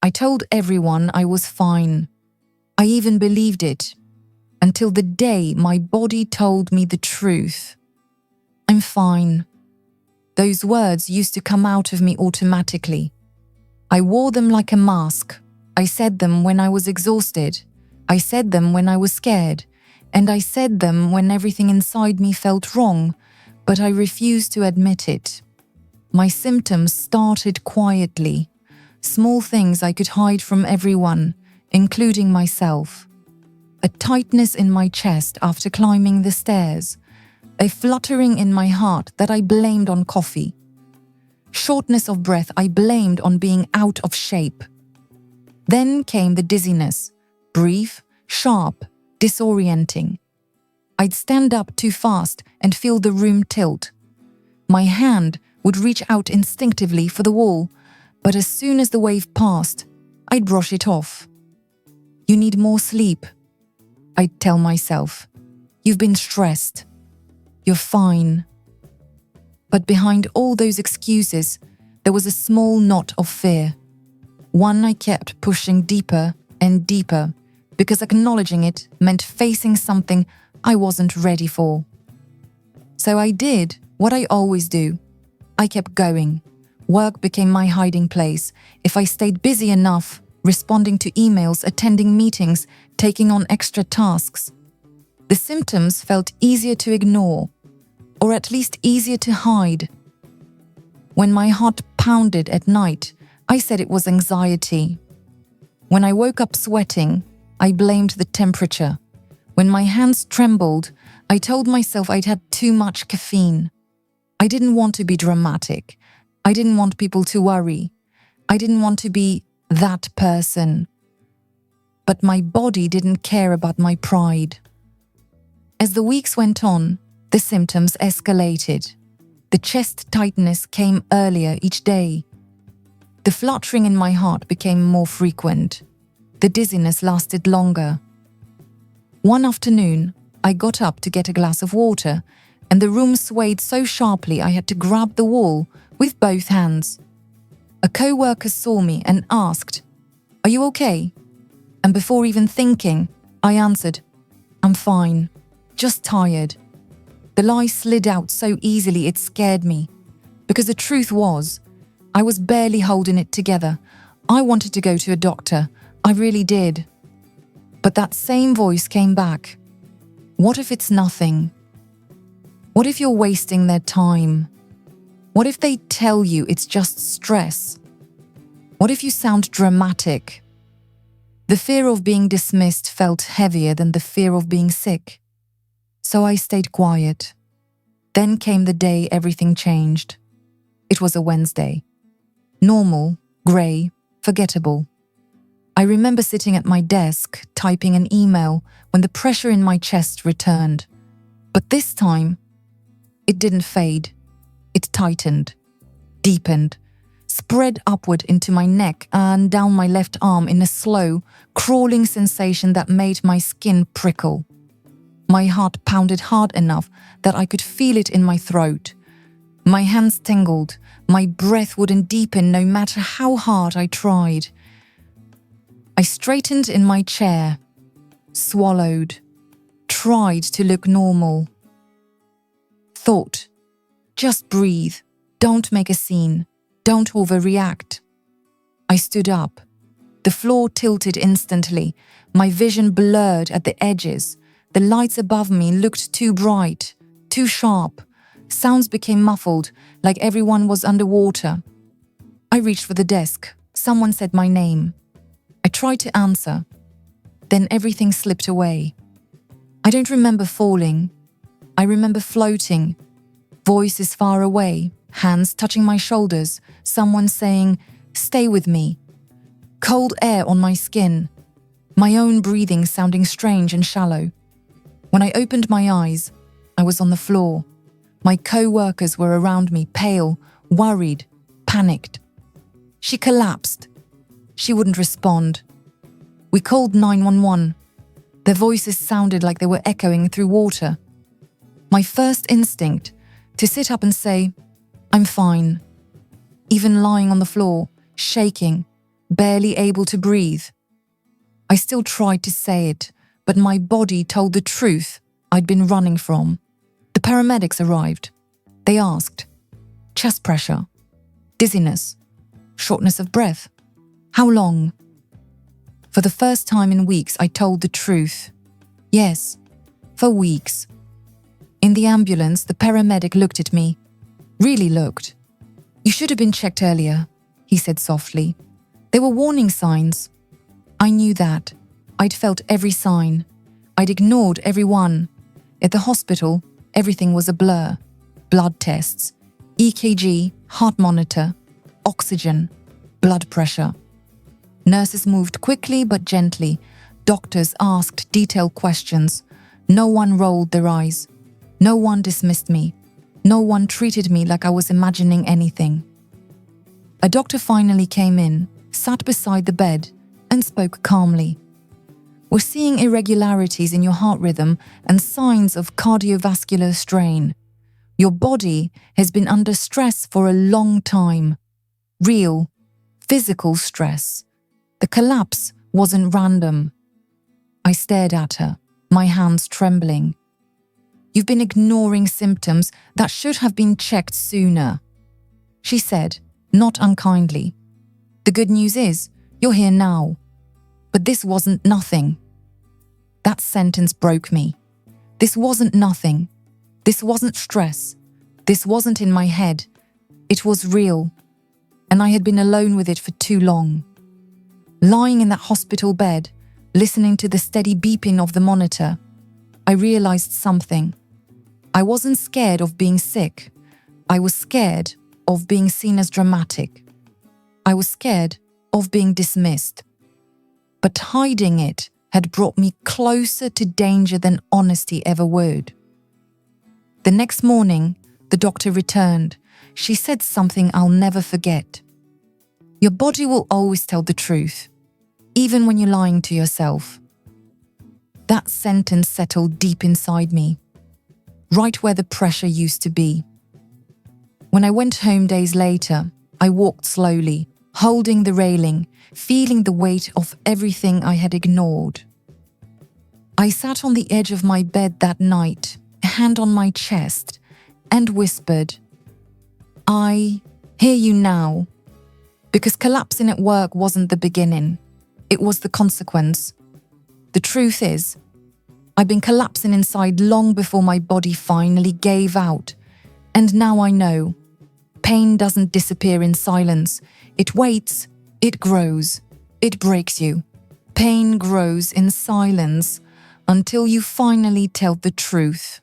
I told everyone I was fine. I even believed it, until the day my body told me the truth. I'm fine. Those words used to come out of me automatically. I wore them like a mask. I said them when I was exhausted. I said them when I was scared. And I said them when everything inside me felt wrong, but I refused to admit it. My symptoms started quietly. Small things I could hide from everyone, including myself. A tightness in my chest after climbing the stairs. A fluttering in my heart that I blamed on coffee. Shortness of breath I blamed on being out of shape. Then came the dizziness, brief, sharp, disorienting. I'd stand up too fast and feel the room tilt. My hand would reach out instinctively for the wall, but as soon as the wave passed, I'd brush it off. You need more sleep, I'd tell myself. You've been stressed. You're fine. But behind all those excuses, there was a small knot of fear. One I kept pushing deeper and deeper, because acknowledging it meant facing something I wasn't ready for. So I did what I always do. I kept going. Work became my hiding place. If I stayed busy enough, responding to emails, attending meetings, taking on extra tasks, the symptoms felt easier to ignore, or at least easier to hide. When my heart pounded at night, I said it was anxiety. When I woke up sweating, I blamed the temperature. When my hands trembled, I told myself I'd had too much caffeine. I didn't want to be dramatic. I didn't want people to worry. I didn't want to be that person. But my body didn't care about my pride. As the weeks went on, the symptoms escalated. The chest tightness came earlier each day. The fluttering in my heart became more frequent. The dizziness lasted longer. One afternoon, I got up to get a glass of water, and the room swayed so sharply I had to grab the wall with both hands. A coworker saw me and asked, "Are you okay?" And before even thinking, I answered, "I'm fine, just tired." The lie slid out so easily it scared me, because the truth was, I was barely holding it together. I wanted to go to a doctor, I really did. But that same voice came back. What if it's nothing? What if you're wasting their time? What if they tell you it's just stress? What if you sound dramatic? The fear of being dismissed felt heavier than the fear of being sick. So I stayed quiet. Then came the day everything changed. It was a Wednesday. Normal, grey, forgettable. I remember sitting at my desk, typing an email, when the pressure in my chest returned. But this time, it didn't fade. It tightened, deepened, spread upward into my neck and down my left arm in a slow, crawling sensation that made my skin prickle. My heart pounded hard enough that I could feel it in my throat. My hands tingled. My breath wouldn't deepen no matter how hard I tried. I straightened in my chair, swallowed, tried to look normal. Thought, just breathe, don't make a scene, don't overreact. I stood up. The floor tilted instantly, my vision blurred at the edges. The lights above me looked too bright, too sharp. Sounds became muffled, like everyone was underwater. I reached for the desk. Someone said my name. I tried to answer. Then everything slipped away. I don't remember falling. I remember floating. Voices far away, hands touching my shoulders, someone saying, "Stay with me." Cold air on my skin. My own breathing sounding strange and shallow. When I opened my eyes, I was on the floor. My co-workers were around me, pale, worried, panicked. She collapsed. She wouldn't respond. We called 911. Their voices sounded like they were echoing through water. My first instinct, to sit up and say, "I'm fine." Even lying on the floor, shaking, barely able to breathe. I still tried to say it, but my body told the truth I'd been running from. The paramedics arrived. They asked, chest pressure, dizziness, shortness of breath. How long? For the first time in weeks, I told the truth. Yes, for weeks. In the ambulance, the paramedic looked at me. Really looked. You should have been checked earlier, he said softly. There were warning signs. I knew that. I'd felt every sign. I'd ignored every one. At the hospital, everything was a blur. Blood tests, EKG, heart monitor, oxygen, blood pressure. Nurses moved quickly but gently. Doctors asked detailed questions. No one rolled their eyes. No one dismissed me. No one treated me like I was imagining anything. A doctor finally came in, sat beside the bed, and spoke calmly. We're seeing irregularities in your heart rhythm and signs of cardiovascular strain. Your body has been under stress for a long time. Real, physical stress. The collapse wasn't random. I stared at her, my hands trembling. You've been ignoring symptoms that should have been checked sooner, she said, not unkindly. The good news is, you're here now. But this wasn't nothing. That sentence broke me. This wasn't nothing. This wasn't stress. This wasn't in my head. It was real. And I had been alone with it for too long. Lying in that hospital bed, listening to the steady beeping of the monitor, I realized something. I wasn't scared of being sick. I was scared of being seen as dramatic. I was scared of being dismissed. But hiding it had brought me closer to danger than honesty ever would. The next morning, the doctor returned. She said something I'll never forget. Your body will always tell the truth, even when you're lying to yourself. That sentence settled deep inside me, right where the pressure used to be. When I went home days later, I walked slowly, holding the railing, feeling the weight of everything I had ignored. I sat on the edge of my bed that night, a hand on my chest, and whispered, I hear you now. Because collapsing at work wasn't the beginning. It was the consequence. The truth is, I've been collapsing inside long before my body finally gave out. And now I know. Pain doesn't disappear in silence. It waits, it grows, it breaks you. Pain grows in silence until you finally tell the truth.